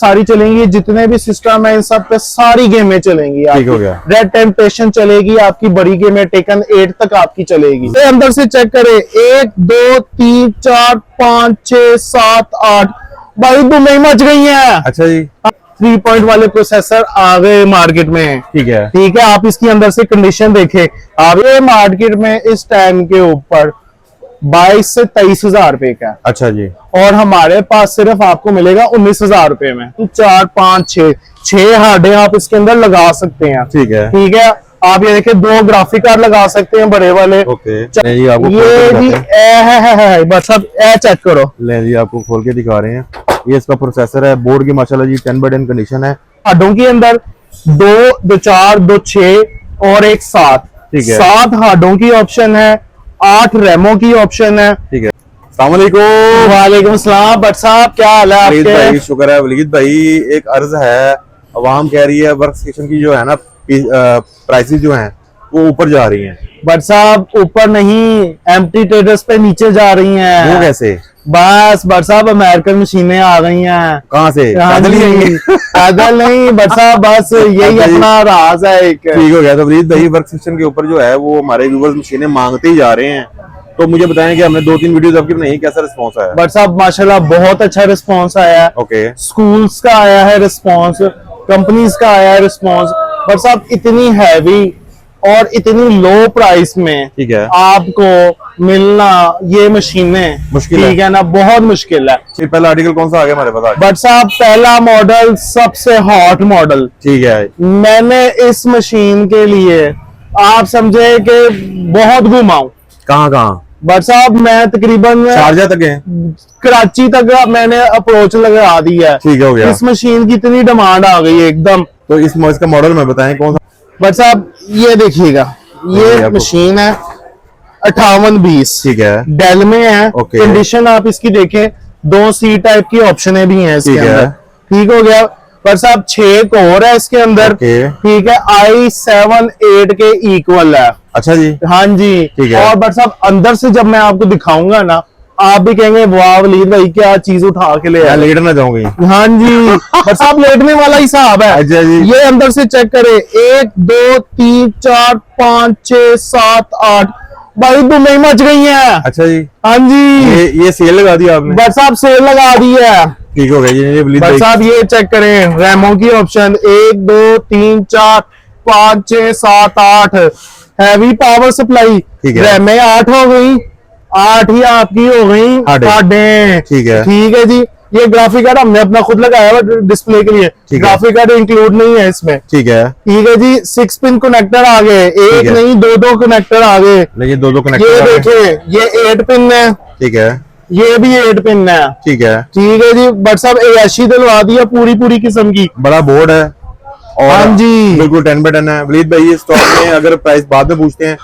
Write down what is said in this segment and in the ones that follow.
सारी चलेंगी, जितने भी सिस्टम है इन सब पे सारी गेमें चलेंगी। ठीक हो गया। रेड टेम्पटेशन चलेगी आपकी, बड़ी गेमें टेकन 8 तक आपकी चलेगी। तो अंदर से चेक करें, 1 2 3 4 5 6 7 8 भाई दुनिया मच गई है। अच्छा जी। 3 पॉइंट वाले प्रोसेसर आ गए मार्केट में। ठीक है। ठीक है, आप इसकी अंदर से कंडीशन देखें, आप ये मार्केट में इस टाइम के ऊपर 22 से 23 हजार रुपए का। अच्छा जी। और हमारे पास सिर्फ आपको मिलेगा 19,000 रुपए में। 4 5 6 हार्डे आप इसके अंदर लगा सकते हैं। ठीक है। ठीक है, आप ये देखिए 2 ग्राफिक कार्ड लगा सकते हैं बड़े वाले। ओके। ये जी आपको जी है बस, अब ए चेक करो। ले जी आपको खोल के दिखा रहे हैं। ये इसका प्रोसेसर है, बोर्ड की माशाल्लाह जी 10/10 कंडीशन है। हार्डों के अंदर 2 4 2 6 और एक 7। ठीक है। 7 हार्डों की ऑप्शन है, 8 रैमों की ऑप्शन है। ठीक है। अस्सलाम वालेकुम। वालेकुम सलाम भट्ट साहब, क्या हाल है वलीद आपके? भाई शुक्र है। वलीद भाई एक अर्ज है, अवाम कह रही है वर्क स्टेशन की जो है ना प्राइसेस जो हैं वो ऊपर जा रही हैं। भट्ट साहब ऊपर नहीं, एम्प्टी ट्रेडर्स पे नीचे जा रही हैं। वो कैसे? बस भट्ट साहब अमेरिकन मशीनें आ गई हैं। कहाँ से? पैदल ही आएंगे? पैदल नहीं भट्ट साहब, बस यही अपना राज है एक। ठीक हो गया। तो वलीद भाई वर्क स्टेशन के ऊपर जो है वो हमारे व्यूवर्स मशीनें मांगते ही जा रहे हैं, तो मुझे बताएं कि हमने 2-3 वीडियोस आपकी बनाई, कैसा रिस्पांस आया? भट्ट साहब माशाल्लाह बहुत अच्छा रिस्पांस आया है। ओके। स्कूल्स का आया है रिस्पांस, कंपनीज का आया है रिस्पांस। भट्ट साहब इतनी हैवी और इतनी लो प्राइस में ठीक है आपको मिलना ये मशीनें मुश्किल ठीक है ना, बहुत मुश्किल है। फिर पहला आर्टिकल कौन सा आ गया हमारे पास? बट साहब पहला मॉडल सबसे हॉट मॉडल, ठीक है। मैंने इस मशीन के लिए आप समझे कि बहुत घुमाऊं। कहाँ? बट साहब मैं तकरीबन शारजा तक है, कराची तक मैंने अप्रोच लगा दी है। ठीक हो गया। इस मशीन की इतनी डिमांड आ गई है एकदम। तो इसका मॉडल में बताएं कौन सा? बट साहब ये देखिएगा, ये मशीन है 5820। ठीक है। डेल में है। ओके। कंडीशन आप इसकी देखें, 2 सी टाइप की ऑप्शनें भी हैं इसके अंदर। ठीक हो गया। पर साहब 6 कोर है इसके अंदर। ठीक है, i7 8 के इक्वल है। अच्छा जी। हाँ जी। ठीक है। और बट साहब अंदर से जब मैं आपको दिखाऊंगा ना, आप भी कहेंगे वाह वलीद भाई क्या चीज उठा के ले आए। लेटना चाहूंगी। हाँ जी। बट साहब लेटने वाला हिसाब है। अच्छा जी। ये अंदर से चेक करे, 1 2 3 4 5 6 7 8 भाई दुनिया मच गई है। अच्छा जी। हाँ जी। ये सेल लगा दी आपने? बट साहब सेल लगा दी है। ठीक हो गया जी। बट साहब ये चेक करें, रैमों की ऑप्शन 1 2 3 4 5 6 7 8 हैवी पावर सप्लाई। रैमें 8 हो गई, 8 ही आपकी हो गई हार्डें। ठीक है। ठीक है जी। ये ग्राफिक कार्ड हमने अपना खुद लगाया हुआ डिस्प्ले के लिए, ग्राफिक कार्ड इंक्लूड नहीं है इसमें। ठीक है। ठीक है जी। 6 पिन कनेक्टर आ गए, एक नहीं 2 कनेक्टर आ गए। लेकिन 2 कनेक्टर ये देखें, ये 8 पिन है। ठीक है। ये भी 8 पिन है। ठीक है। ठीक है जी। बट साहब ऐसी दिलवा दी है पूरी किस्म की। बड़ा बोर्ड है और हाँ जी बिल्कुल 10/10 है। वलीद भाई ये स्टॉक में अगर प्राइस बाद में पूछते हैं,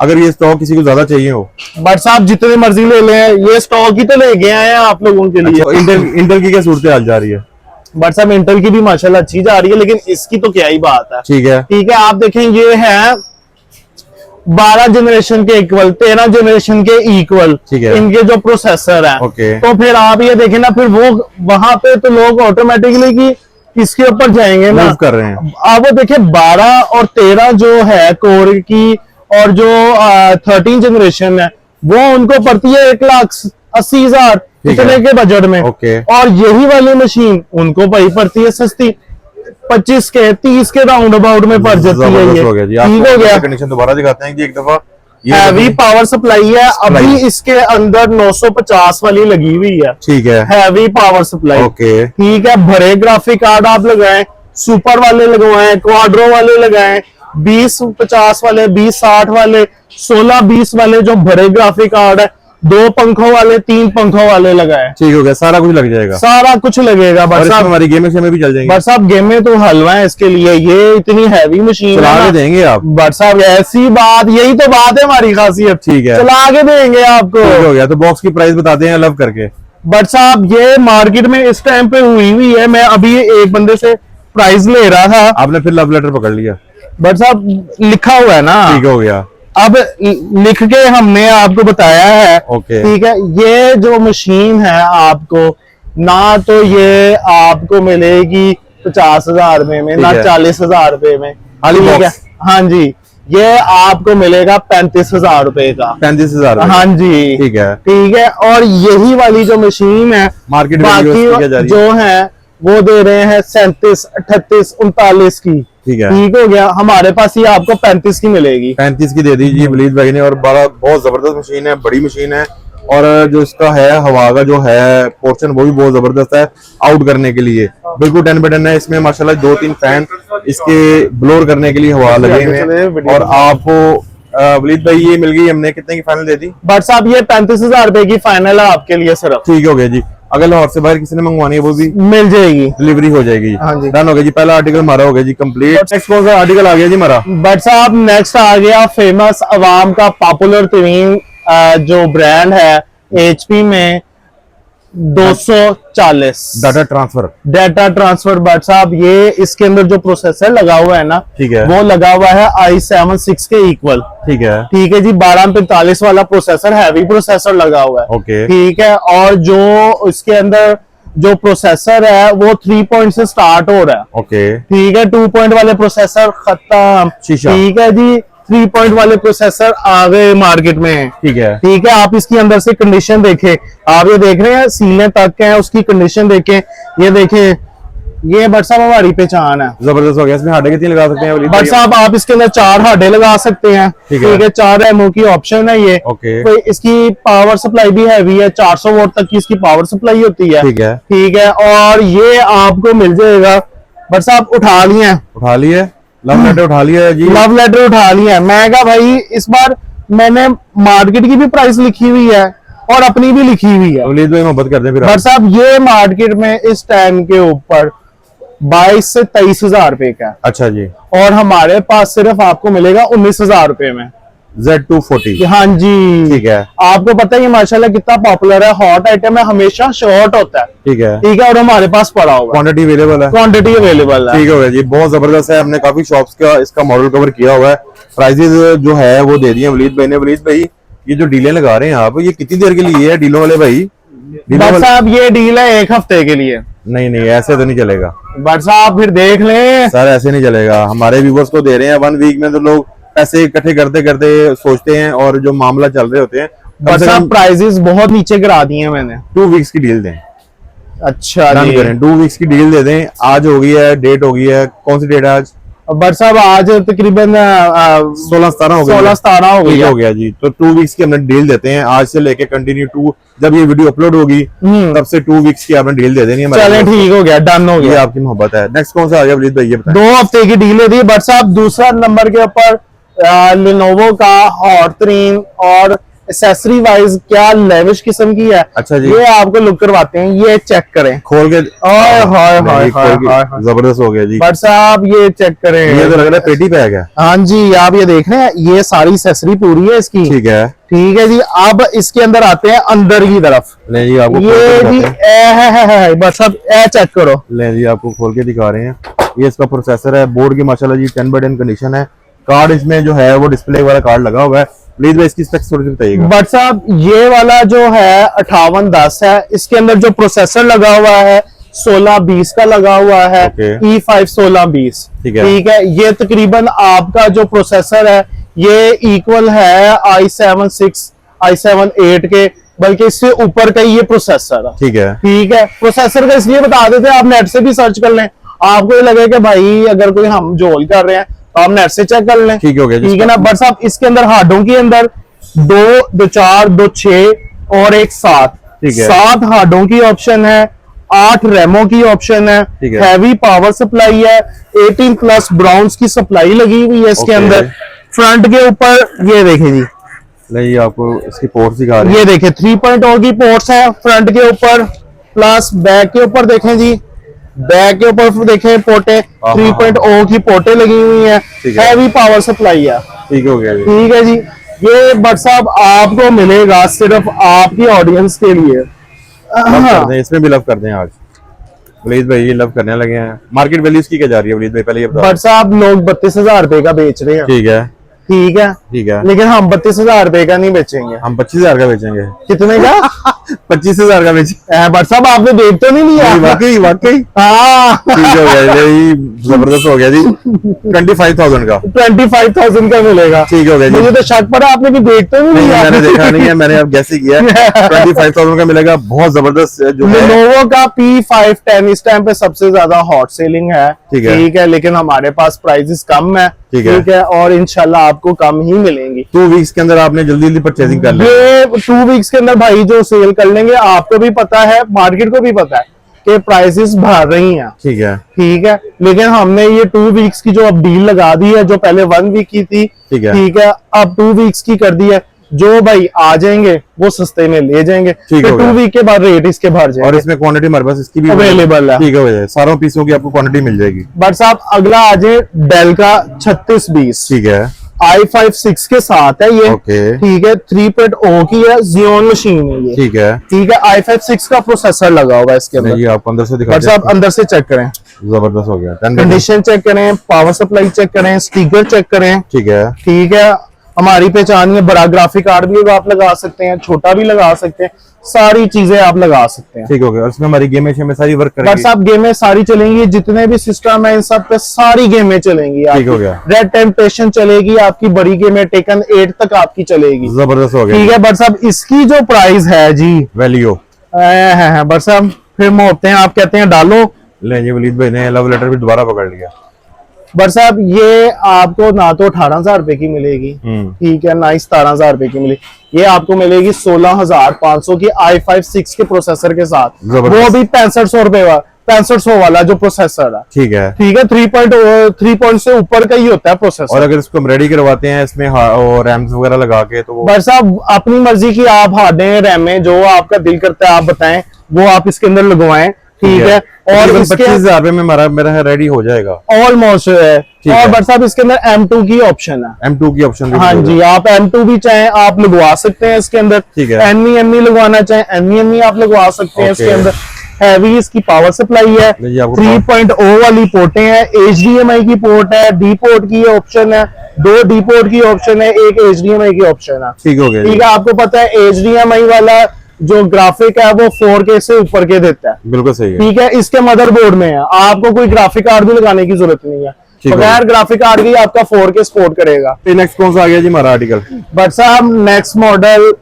अगर ये स्टॉक किसी को ज्यादा चाहिए हो? बट साहब जितने मर्जी ले लें, ये स्टॉक ही तो लेके आए हैं आप लोगों के लिए। अच्छा, इंटेल की क्या सूरत हाल जा रही है? बट साहब इंटेल की भी माशाल्लाह अच्छी जा रही है, लेकिन इसकी तो क्या ही बात है। ठीक है। ठीक है। आप देखें ये है 12 जनरेशन के इक्वल, 13 जनरेशन के इक्वल इनके जो प्रोसेसर है। तो फिर आप ये देखें ना, फिर वो वहां पे तो लोग ऑटोमेटिकली की इसके ऊपर जाएंगे ना, कर रहे हैं। आप वो देखें 12 और 13 जो है कोर की, और जो 13 जनरेशन है वो उनको पड़ती है 1,80,000 इतने के बजट में। और यही वाली मशीन उनको भाई पड़ती है सस्ती, 25 के 30 के राउंड अबाउट में पड़ जाती है। ये ठीक हो गया। कंडीशन दोबारा दिखाते हैं कि एक दफा हैवी पावर सप्लाई है। अभी इसके अंदर 950 वाली लगी हुई है। ठीक है। Heavy power supply. ओके। ठीक है। भरे ग्राफिक कार्ड आप लगाएं, सुपर वाले लगवाएं, क्वाड्रो वाले लगाएं, 2050 वाले, 2060 वाले, 1620 वाले जो भरे ग्राफिक कार्ड है, 2 पंखों वाले, 3 पंखों वाले लगाए। ठीक हो गया। सारा कुछ लग जाएगा, सारा कुछ लगेगा। बस हमारी गेमें भी चल जाएंगी। बस आप गेमें तो हलवा है इसके लिए, ये इतनी हैवी मशीन चला के देंगे आप। बट साहब ऐसी बात, यही तो बात है हमारी खासियत। ठीक है। चला के देंगे आपको। ठीक हो गया। तो बॉक्स की प्राइस बताते हैं लव करके। बट साहब ये मार्केट में इस टाइम पे हुई है, मैं अभी एक बंदे से प्राइस ले रहा था। आपने फिर लव लेटर पकड़ लिया? बट साहब लिखा हुआ है ना। ठीक हो गया। अब लिख के हमने आपको बताया है। ओके। ठीक है। ये जो मशीन है आपको ना तो ये आपको मिलेगी 50,000 में ना 40,000 रुपए में। ठीक है, हाँ जी, ये आपको मिलेगा 35,000 रुपए का। 35,000? हाँ जी, ठीक है, ठीक है। और यही वाली जो मशीन है मार्केट बाकी जो है वो दे रहे हैं 37, 38, 39 की। ठीक है, ठीक हो गया, हमारे पास ये आपको 35 की मिलेगी। 35 की दे दीजिए वलीद भाई ने। और बड़ा बहुत जबरदस्त मशीन है, बड़ी मशीन है। और जो इसका है हवा का जो है पोर्शन वो भी बहुत जबरदस्त है आउट करने के लिए, बिल्कुल 10/10 है। इसमें माशाल्लाह 2-3 फैन इसके ब्लोर करने के लिए हवा लगे हुए हैं। और आपको वलीद भाई ये मिल गई हमने, कितने की फाइनल दे दी? बट साहब ये 35,000 रुपए की फाइनल है आपके लिए सिर्फ। ठीक हो गया जी। अगर लाहौर से बाहर किसी ने मंगवानी है वो भी मिल जाएगी, डिलीवरी हो जाएगी। हाँ जी, डन हो गया जी। पहला आर्टिकल हमारा हो गया जी कंप्लीट। नेक्स्ट कौन सा आर्टिकल आ गया जी हमारा? बट साहब नेक्स्ट आ गया फेमस अवाम का पॉपुलर तरीन जो ब्रांड है HP में 240 डाटा ट्रांसफर। बट साहब ये इसके अंदर जो प्रोसेसर लगा हुआ है ना, ठीक है, वो लगा हुआ है i7 6 के इक्वल। ठीक है, ठीक है जी, 1245 वाला प्रोसेसर, हैवी प्रोसेसर लगा हुआ है। ओके, ठीक है। और जो इसके अंदर जो प्रोसेसर है वो 3 पॉइंट से स्टार्ट हो रहा है। ओके, ठीक है, 2 पॉइंट वाले प्रोसेसर खत्म। ठीक है जी, 3 पॉइंट वाले प्रोसेसर आ गए मार्केट में। ठीक है, ठीक है। आप इसकी अंदर से कंडीशन देखें, आप ये देख रहे हैं सीलें तक हैं, उसकी कंडीशन देखें, ये देखें, ये बट साहब हमारी पहचान है। जबरदस्त हो गया। इसमें हाडे कितनी लगा सकते हैं वलीद भाई? बट साहब आप इसके अंदर 4 हाडे लगा सकते हैं। ठीक है, 4 एमओ की ऑप्शन है ये। ओके, तो इसकी पावर सप्लाई भी हैवी है, 400 वोल्ट तक की इसकी पावर सप्लाई होती है। ठीक है, ठीक है। और ये आपको मिल जाएगा, बट साहब उठा लिए लव लेटर उठा लिया जी। लव लेटर उठा लिया। मैं कहा भाई इस बार मैंने मार्केट की भी प्राइस लिखी हुई है और अपनी भी लिखी हुई है। वलीद भाई मोहब्बत करते हैं फिर। बट साहब ये मार्केट में इस टाइम के ऊपर 22 से 23,000 रुपए का। अच्छा जी। और हमारे पास सिर्फ आपको मिलेगा 19,000 रुपए में Z240। हाँ जी, ठीक है। आपको पता है ये माशाल्लाह कितना पॉपुलर है, हॉट आइटम है, हमेशा शॉर्ट होता है। ठीक है, ठीक है। और हमारे पास पड़ा हुआ क्वांटिटी अवेलेबल है, क्वांटिटी अवेलेबल है। ठीक हो गया जी। बहुत जबरदस्त है, हमने काफी शॉप्स का इसका मॉडल कवर किया हुआ है। प्राइसेस जो है वो दे दिए वलीद भाई ने। वलीद भाई ये जो डीलें लगा रहे हैं आप, ये कितनी देर के लिए है डीलों वाले भाई? बट साहब ये डील है 1 हफ्ते के लिए। नहीं नहीं, ऐसे तो नहीं चलेगा बट साहब फिर देख लें सर, ऐसे नहीं चलेगा। हमारे व्यूवर्स को दे रहे हैं 1 वीक में, तो लोग पैसे इकट्ठे करते करते सोचते हैं और जो मामला चल रहे होते हैं। बट साहब प्राइसेस बहुत नीचे गिरा दिए हैं मैंने। 2 वीक्स की डील दें। अच्छा डन जी, करें, 2 वीक्स की डील दे दें। आज हो गई है, डेट हो गई है, कौन सी डेट है आज? बट साहब आज तकरीबन 16-17 हो गई, 16-17 हो गई हो गया जी। तो 2 वीक्स की हमने डील देते हैं आज से लेके कंटिन्यू टू जब ये वीडियो अपलोड होगी तब से 2 वीक्स की आपने डील दे देनी है। चलें ठीक हो गया, डन हो गया। आपकी मोहब्बत है। नेक्स्ट कौन सा आ गया वलीद भाई, ये बताएं। 2 हफ्ते की डील थी। बट साहब दूसरा नंबर के ऊपर लिनोवो का हॉट तरीन और एक्सेसरी वाइज क्या लेविश किस्म की है। अच्छा जी, ये आपको लुक करवाते हैं, ये चेक करें, खोल के। जबरदस्त हो गया जी। बट साहब ये चेक करें, ये तो लग रहा है पेटी बैग है। हाँ जी, आप ये देख रहे हैं, ये सारी एक्सेसरी पूरी है इसकी। ठीक है, ठीक है जी। अब इसके अंदर आते हैं अंदर की तरफ। ले जी आपको ये जी है, बस अब ए चेक करो। ले जी आपको खोल के दिखा रहे हैं। ये इसका प्रोसेसर है, बोर्ड की माशाल्लाह जी 10/10 कंडीशन है। कार्ड इसमें जो है वो डिस्प्ले वाला कार्ड लगा हुआ है। प्लीज भाई इसकी स्पेक्स थोड़ी सी बताइएगा। बट साहब ये वाला जो है 5810 है, इसके अंदर जो प्रोसेसर लगा हुआ है 1620 का लगा हुआ है। E5 1620। ठीक है। ये तकरीबन आपका जो प्रोसेसर है ये इक्वल है i7 6 i7 8 के, बल्कि इससे ऊपर का ये प्रोसेसर है। ठीक है, ठीक है। प्रोसेसर का इसलिए बता देते हैं, आप नेट से भी सर्च कर लें, आपको ये लगे कि भाई अगर कोई हम जोल कर रहे हैं तो आप नेट से चेक कर लें। ठीक हो गया, ठीक है ना। बट साहब इसके अंदर हार्डों के अंदर 2, 2 4, 2 6 और 1 7। ठीक है, 7 हार्डों की ऑप्शन है, 8 रैमों की ऑप्शन है, हैवी पावर सप्लाई है, 18 प्लस ब्राउन्स की सप्लाई लगी हुई है इसके अंदर। फ्रंट के ऊपर ये देखें जी, नहीं आपको इसकी पोर्ट्स दिखा रहे हैं। ये देखें 3.0 की पोर्ट्स है फ्रंट के ऊपर, प्लस बैक के ऊपर देखें जी, बैक के ऊपर देखें पोर्टे 3.0 की पोर्टे लगी हुई है, हैवी पावर सप्लाई है। ठीक हो गया, ठीक है जी। ये बट साहब आपको मिलेगा सिर्फ आपकी ऑडियंस के लिए। इसमें भी लव करते हैं आज वलीद भाई, ये लव करने लगे हैं। मार्केट वैल्यू की क्या जा रही है वलीद भाई, पहले ये बताओ। बट साहब लोग 32,000 रुपए का बेच रहे हैं। ठीक है, ठीक है, ठीक है, लेकिन हम 32,000 रुपए का नहीं बेचेंगे, हम 25,000 का बेचेंगे। कितने का? 25,000 का बेचेंगे। बट साहब आपने देख तो नहीं लिया? वाकई वाकई हाँ ठीक हो गया जी, जबरदस्त हो गया जी। 25,000 का 25,000 का मिलेगा। ठीक हो गया जी। मुझे तो शक पड़ा आपने भी देख तो नहीं लिया। मैंने देखा नहीं है, मैंने अब गैस ही किया। 25,000 का मिलेगा, बहुत जबरदस्त जो है। Lenovo का P510 इस टाइम पे सबसे ज्यादा हॉट सेलिंग है। ठीक है, ठीक है, लेकिन हमारे पास प्राइसेस कम है। ठीक है, और इंशाल्लाह आपको कम ही मिलेंगी। 2 वीक्स के अंदर आपने जल्दी जल्दी परचेजिंग कर ली। ये 2 वीक्स के अंदर भाई जो सेल कर लेंगे, आपको भी पता है, मार्केट को भी पता है कि प्राइसेस बढ़ रही हैं। ठीक है, ठीक है, लेकिन हमने ये 2 वीक्स की जो अब डील लगा दी है, जो पहले 1 वीक की थी, ठीक है, ठीक है, अब 2 वीक्स की कर दी है। जो भाई आ जाएंगे वो सस्ते में ले जाएंगे, ठीक फिर हो 2 गया। वीक के बाद रेट इसके बढ़ जाएंगे। और इसमें क्वांटिटी हमारे पास इसकी भी अवेलेबल है। ठीक है, सारों पीसों की आपको क्वांटिटी मिल जाएगी। बट साहब अगला आ जाए डेल का 3620, ठीक है, i5 के साथ है ये। ओके, ठीक है, 3.0 की है, Xeon मशीन है ये। ठीक है, ठीक है, i5 का प्रोसेसर लगा होगा इसके अंदर। जी आप अंदर से दिखा बट साहब अंदर से चेक करें, जबरदस्त हो गया। कंडीशन चेक करें, पावर सप्लाई चेक करें, स्पीकर चेक करें। ठीक है, ठीक है, हमारी पहचान में बड़ा ग्राफिक कार्ड भी आप लगा सकते हैं, छोटा भी लगा सकते हैं, सारी चीजें आप लगा सकते हैं। ठीक हो गया। और इसमें हमारी गेमें सारी वर्क बट करेंगी। साहब गेमें सारी चलेंगी, जितने भी सिस्टम है इन सब पे सारी गेमें चलेंगी। ठीक हो गया। रेड टेम्पटेशन चलेगी आपकी, बड़ी गेमें टेकन 8 तक आपकी चलेगी। जबरदस्त हो गया। ठीक है, बट साहब इसकी जो प्राइस है जी, वैल्यू है बट साहब फिर मोड़ते हैं, आप कहते हैं डालो। ले जी, वलीद भाई ने लव लेटर भी दोबारा पकड़ लिया। बट साहब ये आपको ना तो 18,000 रुपए की मिलेगी, ठीक है, ना ही 17,000 रुपए की मिलेगी। ये आपको मिलेगी 16,500 की i5 के प्रोसेसर के साथ, वो भी 6500 रुपए का, 6500 वाला जो प्रोसेसर है। ठीक है, ठीक है, 3 से ऊपर का ही होता है प्रोसेसर। और अगर इसको हम रेडी करवाते हैं इसमें रैम्स वगैरह लगा के, तो बट साहब अपनी मर्जी की आप हार्डवेयर रैमें जो आपका दिल करता है आप बताएं, वो आप इसके अंदर लगवाएं। ठीक है, और 25,000 रुपए में मेरा रेडी हो जाएगा ऑलमोस्ट है। और बट साहब इसके अंदर M2 की ऑप्शन है, M2 की ऑप्शन। हाँ जी, आप M2 भी चाहें आप लगवा सकते हैं इसके अंदर। ठीक है, NVMe लगवाना चाहें NVMe आप लगवा सकते हैं इसके अंदर। हैवी इसकी पावर सप्लाई है, 3.0 वाली पोर्टें हैं, HDMI की पोर्ट है, D पोर्ट की ऑप्शन है, 2 D पोर्ट की ऑप्शन है, एक HDMI की ऑप्शन है। ठीक हो गया। ठीक है, आपको पता है HDMI वाला जो ग्राफिक है वो 4K से ऊपर के देता है। बिल्कुल सही है। ठीक है, इसके मदरबोर्ड में है, आपको कोई ग्राफिक कार्ड भी लगाने की जरूरत नहीं है, बगैर ग्राफिक कार्ड के आपका 4K सपोर्ट करेगा। नेक्स्ट कौन सा आ गया जी हमारा आर्टिकल? बट साहब नेक्स्ट मॉडल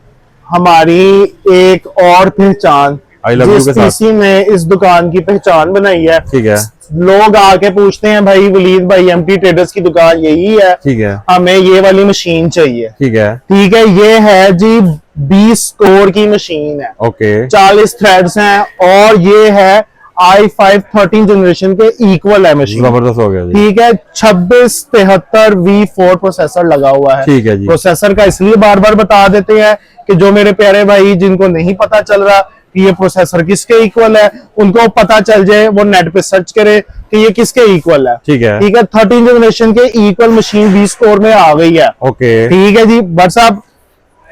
हमारी एक और पहचान, जिस पीसी ने इस दुकान की पहचान बनाई है। ठीक है, लोग आके पूछते हैं भाई वलीद भाई एमटी ट्रेडर्स की दुकान यही है? ठीक है, हमें ये वाली मशीन चाहिए। ठीक है, ठीक है, ये है जी 20 कोर की मशीन है। ओके, 40 थ्रेड्स हैं, और ये है i5 13 जनरेशन के इक्वल है मशीन। जबरदस्त हो गया जी। ठीक है, 2673 V4 प्रोसेसर लगा हुआ है। ठीक है जी। प्रोसेसर का इसलिए बार बार बता देते हैं कि जो मेरे प्यारे भाई जिनको नहीं पता चल रहा कि ये प्रोसेसर किसके इक्वल है, उनको पता चल जाए, वो नेट पे सर्च करे कि ये किसके इक्वल है। ठीक है, ठीक है, 13 जनरेशन के इक्वल मशीन 20 कोर में आ गई है। ओके, ठीक है जी। बट साहब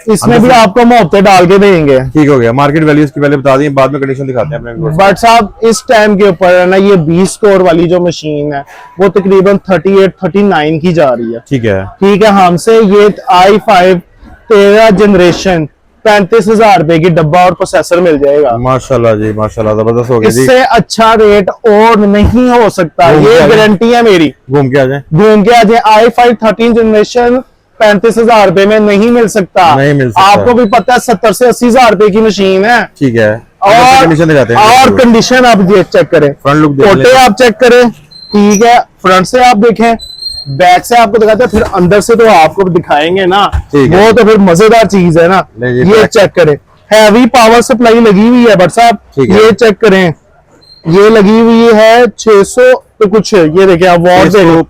इसमें भी आपको मुफ्त डाल के देंगे। ठीक हो गया। मार्केट वैल्यू इसकी पहले बता दें, बाद में कंडीशन दिखाते हैं अपने। बट साहब इस टाइम के ऊपर है ना, ये 20 कोर वाली जो मशीन है वो तकरीबन 38-39 की जा रही है। ठीक है, ठीक है, हमसे ये i5 13 जनरेशन 35,000 रुपए की डब्बा और प्रोसेसर मिल जाएगा। माशाल्लाह जी, माशाल्लाह, जबरदस्त हो गया जी। इससे अच्छा रेट और नहीं हो सकता, ये गारंटी है मेरी। घूम के आ जाए, घूम के आ जाए। i5 13 जनरेशन 35,000 रुपए में नहीं मिल सकता, नहीं मिल सकता। आपको भी पता है 70 से 80,000 रुपए की मशीन है। ठीक है, और कंडीशन आप चेक करें, फ्रंट लुक फोटो आप चेक करें। ठीक है, फ्रंट से आप देखें, बैक से आपको दिखाते हैं, फिर अंदर से तो आपको दिखाएंगे ना, वो तो फिर मजेदार चीज है ना। ये चेक करें, हैवी पावर सप्लाई लगी हुई है। बट साहब ये चेक करें, ये लगी हुई है 600 तो कुछ, ये देखिए आप वॉट देखो,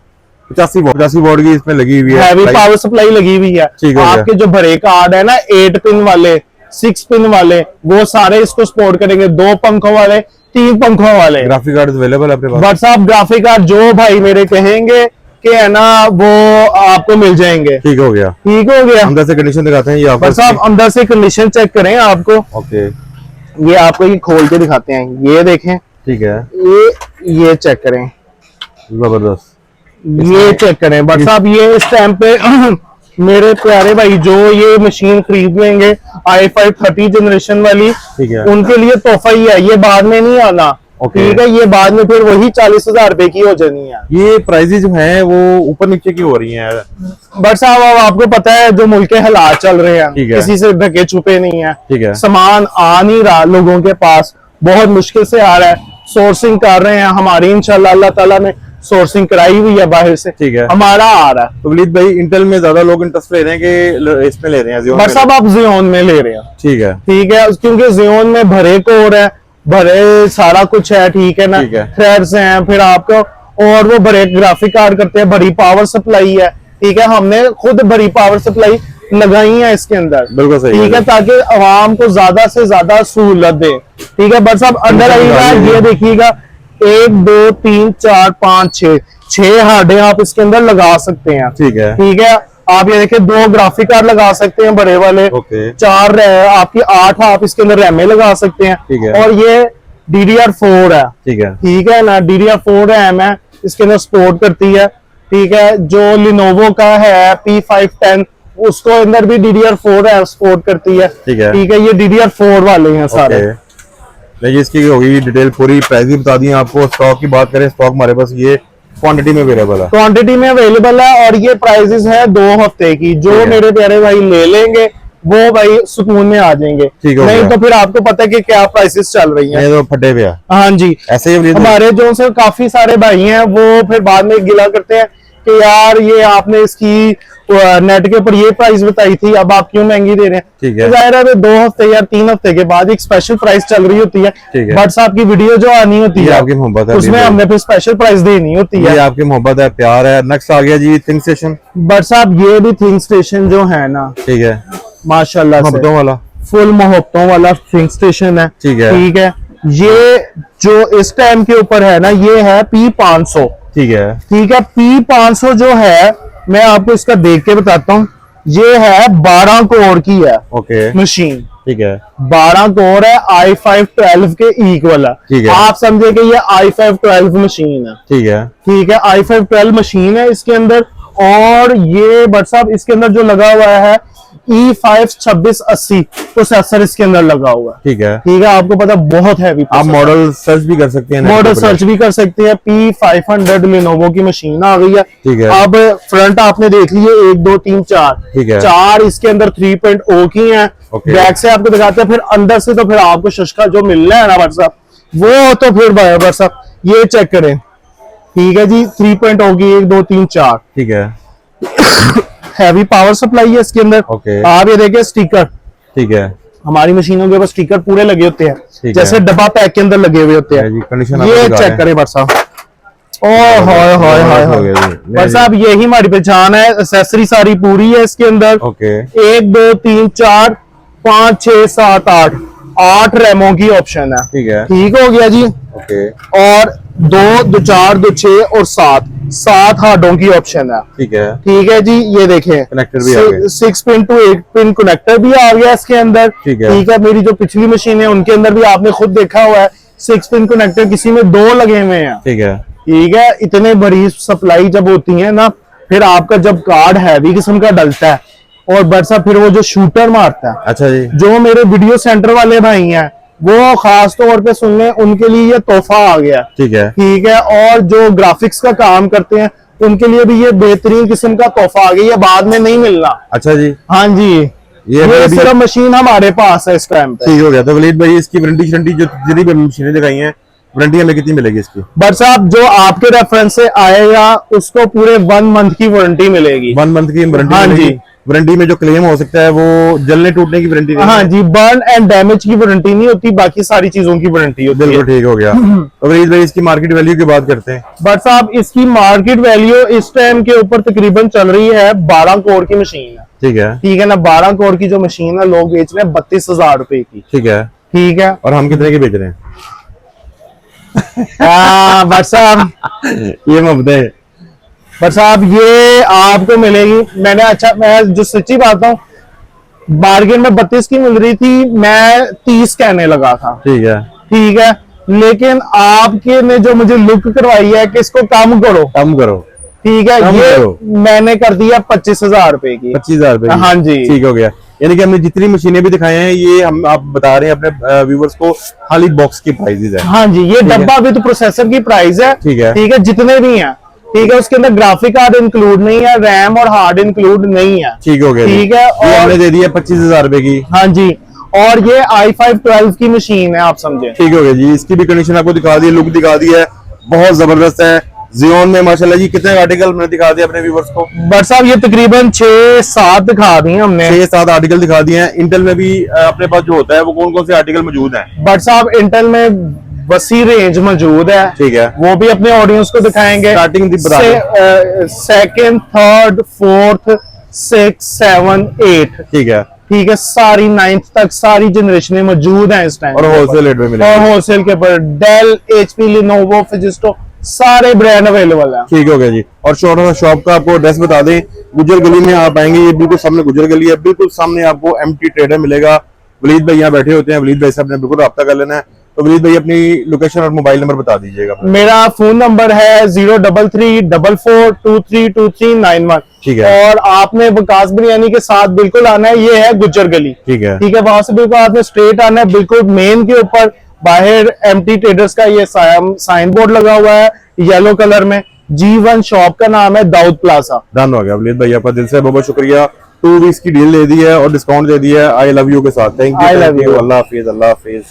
85 वॉट की इसमें लगी हुई है, हैवी पावर सप्लाई लगी हुई है। आपके जो भरे कार्ड है ना 8 पिन वाले, 6 पिन वाले, वो सारे इसको सपोर्ट करेंगे, 2 पंखों वाले, 3 पंखों वाले। ग्राफिक कार्ड अवेलेबल है अपने पास। बट साहब ग्राफिक कार्ड जो भाई मेरे कहेंगे कि है ना वो आपको मिल जाएंगे। ठीक हो गया, ठीक हो गया। अंदर से कंडीशन दिखाते हैं ये आपको। साहब अंदर से कंडीशन चेक करें आपको। ओके, ये आपको ये खोल के दिखाते हैं, ये देखें। ठीक है, ये चेक करें, जबरदस्त, ये चेक करें। बट साहब ये इस टाइम पे मेरे प्यारे भाई जो ये मशीन खरीद लेंगे i5 30 जनरेशन वाली, ठीक है, उनके लिए तोहफा ही है, ये बाद में नहीं आना। ठीक है, ये बाद में फिर वही 40,000 रुपए की हो जानी है। ये प्राइजेज जो हैं वो ऊपर नीचे की हो रही हैं बट साहब अब आपको पता है जो मुल्क के हालात चल रहे हैं, किसी से ढके छुपे नहीं है। ठीक है, सामान आ नहीं रहा लोगों के पास, बहुत मुश्किल से आ रहा है, सोर्सिंग कर रहे हैं। हमारी इंशाल्लाह अल्लाह ताला ने सोर्सिंग कराई हुई है बाहर से, ठीक है, हमारा आ रहा है। तो वलीद भाई इंटेल में ज्यादा लोग इंटरेस्ट ले रहे हैं कि इसमें ले रहे हैं? बट साहब आप जियोन में ले रहे हैं। ठीक है, ठीक है, क्योंकि जियोन में भरे कोर है, भरे सारा कुछ है, ठीक है ना, थ्रेड्स हैं, फिर आपको और वो भरे ग्राफिक कार्ड करते हैं, भरी पावर सप्लाई है। ठीक है, हमने खुद भरी पावर सप्लाई लगाई है इसके अंदर, बिल्कुल सही, ठीक है, ताकि आवाम को ज्यादा से ज्यादा सहूलत दे। ठीक है, बट साहब अंदर आइएगा, ये देखिएगा 1 2 3 4 5 6 हार्डे आप इसके अंदर लगा सकते हैं। ठीक है, ठीक है, आप ये देखिए 2 ग्राफिक कार्ड लगा सकते हैं बड़े वाले, 4 आपकी 8 आप इसके अंदर रैमे लगा सकते हैं। ठीक है, और ये DDR4 है। ठीक है ना, DDR4 रैम है, इसके अंदर सपोर्ट करती है। ठीक है, जो लिनोवो का है P510 उसको अंदर भी DDR4 है, सपोर्ट करती है। ठीक है, ये DDR4 वाले हैं सारे। नहीं, इसकी होगी डिटेल पूरी, प्राइस भी बता दी आपको। स्टॉक की बात करें, स्टॉक हमारे पास ये क्वांटिटी में अवेलेबल है, क्वांटिटी में अवेलेबल है, और ये प्राइसेस है 2 हफ्ते की। जो मेरे प्यारे भाई ले लेंगे वो भाई सुकून में आ जाएंगे, नहीं तो फिर आपको पता है कि क्या प्राइसेस चल रही हैं, तो फटे पे। हाँ जी, ऐसे ही हमारे जो से काफी सारे भाई हैं वो फिर बाद में गिला करते हैं कि यार ये आपने इसकी नेट के ऊपर ये प्राइस बताई थी, अब आप क्यों महंगी दे रहे हैं। ठीक है, जाहिर है 2 हफ्ते या 3 हफ्ते के बाद एक स्पेशल प्राइस चल रही होती है। बट साहब की वीडियो जो आनी होती है आपकी मोहब्बत है, उसमें हमने फिर स्पेशल प्राइस देनी होती है। आपकी मोहब्बत है, प्यार है। नेक्स्ट आ गया जी थिंक स्टेशन। बट साहब ये भी थिंक स्टेशन जो है ना, ठीक है, माशाल्लाह मोहब्बतों वाला, फुल मोहब्बतों वाला थिंक स्टेशन है। ठीक है, ठीक है, ये जो इस टाइम के ऊपर है ना, ये है P500। ठीक है, ठीक है, P500 जो है मैं आपको इसका देख के बताता हूँ, ये है 12 कोर की है। मशीन। ठीक है, 12 कोर है, i5 12 के इक्वल है। ठीक है, आप समझे कि ये i5 12 मशीन है। ठीक है, ठीक है, i5 12 मशीन है इसके अंदर। और ये बट साहब इसके अंदर जो लगा हुआ है E5 2680 प्रोसेसर इसके अंदर लगा हुआ है। ठीक है, ठीक है, आपको पता बहुत हैवी, आप मॉडल सर्च भी कर सकते हैं, मॉडल सर्च भी कर सकते हैं। P500 लिनोवो की मशीन आ गई है। ठीक है, अब फ्रंट आपने देख लिए 1 2 3 4, ठीक है, 4 इसके अंदर 3.0 की हैं। बैक से आपको दिखाते हैं, फिर अंदर से तो फिर आपको शशका जो मिलना है ना व्हाट्सएप, वो तो फिर व्हाट्सएप ये चेक करें। ठीक है जी, 3.0 की 1 2 3 4। ठीक है, हैवी पावर सप्लाई है इसके अंदर। आप ये देखिए स्टिकर। ठीक है, हमारी मशीनों के ऊपर स्टिकर पूरे लगे होते हैं, जैसे डब्बा पैक के अंदर लगे हुए होते हैं। ये चेक करें बट साहब, ओ हाय हाय हाय बट साहब यही हमारी पहचान है। एक्सेसरी सारी पूरी है इसके अंदर। 1 2 3 4 5 6 7 8 रैमों की ऑप्शन है। ठीक है, ठीक हो गया जी। और 2 4 2 6 और 7 हार्डों की ऑप्शन है। ठीक है, ठीक है जी, ये देखें कनेक्टर भी आ गया, 6 पिन टू 8 पिन कनेक्टर भी आ गया इसके अंदर। ठीक है, मेरी जो पिछली मशीन है उनके अंदर भी आपने खुद देखा हुआ है 6 पिन कनेक्टर, किसी में 2 लगे हुए हैं। ठीक है, ठीक है, इतने बड़ी सप्लाई जब होती है ना, फिर आपका जब कार्ड हैवी किस्म का डलता है और बरसा फिर वो जो शूटर मारता है। अच्छा जी, जो मेरे वीडियो सेंटर वाले भाई हैं वो खास तौर पे सुनने, उनके लिए ये तोहफा आ गया। ठीक है, ठीक है, और जो ग्राफिक्स का काम करते हैं उनके लिए भी ये बेहतरीन किस्म का तोहफा आ गया, ये बाद में नहीं मिलना। अच्छा जी, हाँ जी, ये सिर्फ मशीन हमारे पास है इस टाइम पे। ठीक हो गया, तो वलीद भाई इसकी वारंटी जो जितनी भी मशीनें दिखाई हैं, वारंटी हमें कितनी मिलेगी इसकी? बट साहब जो आपके रेफरेंस से आएगा उसको पूरे 1 मंथ की वारंटी मिलेगी। 1 मंथ की वारंटी? हाँ जी, वारंटी में जो क्लेम हो सकता है वो जलने टूटने की वारंटी? हाँ जी, बर्न एंड डैमेज की वारंटी नहीं होती, बाकी सारी चीजों की वारंटी होती है। बिल्कुल ठीक हो गया। तो वलीद भाई इसकी मार्केट वैल्यू की बात करते हैं। बट साहब इसकी मार्केट वैल्यू इस टाइम के ऊपर तकरीबन चल रही है 12 कोर की मशीन है। ठीक है, ठीक है ना, 12 कोर की जो मशीन है लोग बेच रहे हैं 32,000 रुपए की। ठीक है, ठीक है, और हम कितने की बेच रहे हैं? बट साहब ये मुफ्त है। बट साहब ये आपको मिलेगी, मैंने अच्छा, मैं जो सच्ची बात हूँ, बार्गेन में 32 की मिल रही थी, मैं 30 कहने लगा था। ठीक है, ठीक है, लेकिन आपके ने जो मुझे लुक करवाई है कि इसको कम करो, कम करो, ठीक है, कम ये करो। मैंने कर दिया 25,000 रुपए की। 25,000 रुपए की। हाँ जी। ठीक हो गया। यानी कि हमने जितनी मशीनें भी दिखाए हैं ये हम आप बता रहे हैं अपने व्यूवर्स को खाली बॉक्स की प्राइसेस है। हाँ जी, ये डब्बा विद प्रोसेसर की प्राइस है। ठीक है। ठीक है, जितने भी हैं। ठीक है, उसके अंदर ग्राफिक कार्ड इंक्लूड नहीं है, रैम और हार्ड इंक्लूड नहीं है। ठीक हो गया। ठीक है, ये हमने और दे दिया 25,000 रुपए की। हाँ जी, और ये i5 12 की मशीन है, आप समझे। ठीक हो गया जी। इसकी भी कंडीशन आपको दिखा दी है, लुक दिखा दी है, बहुत जबरदस्त है। Xeon में माशाल्लाह जी कितने आर्टिकल मैंने दिखा दिया अपने व्यूवर्स को? बट साहब ये तकरीबन 6-7 दिखा दी हमने। 6-7 आर्टिकल दिखा दिए हैं। इंटेल में भी अपने पास जो होता है वो कौन कौन से आर्टिकल मौजूद हैं? बट साहब इंटेल में वसी रेंज मौजूद है। ठीक है। वो भी अपने ऑडियंस को दिखाएंगे। स्टार्टिंग बता दो। Second, third, fourth, 6, 7, 8। ठीक है। ठीक है, सारी 9th तक सारी जनरेशन मौजूद हैं इस टाइम। और होलसेल रेट में और मिलेगा। होलसेल के ऊपर डेल, HP, लिनोवो, फिजिस्टो सारे ब्रांड अवेलेबल हैं। ठीक हो गया जी। और शॉप का आपको एड्रेस बता दें, गुजर गली में आप आएंगे, ये बिल्कुल सामने गुजर गली है, बिल्कुल सामने आपको MT ट्रेडर मिलेगा। वलीद भाई यहाँ बैठे होते हैं, वलीद भाई से आपने बिल्कुल रब्ता कर लेना है। तो वलीद भाई अपनी लोकेशन और मोबाइल नंबर बता दीजिएगा। मेरा फोन नंबर है 03344232391। ठीक है। और आपने वकास बिरयानी के साथ बिल्कुल आना है, ये है गुज्जर गली। ठीक है। ठीक है, वहां से बिल्कुल आपने स्ट्रेट आना है, बिल्कुल मेन के ऊपर बाहर MT ट्रेडर्स का ये साइन बोर्ड लगा हुआ है येलो कलर में। G1 शॉप का नाम है दाऊद प्लाजा। डन हो गया वलीद भाई, आपका दिल से बहुत बहुत शुक्रिया। 2 वीक्स की डील दे दी है और डिस्काउंट दे दिया है। आई लव यू के साथ। Thank you. I love you। Allah Hafiz. Allah Hafiz.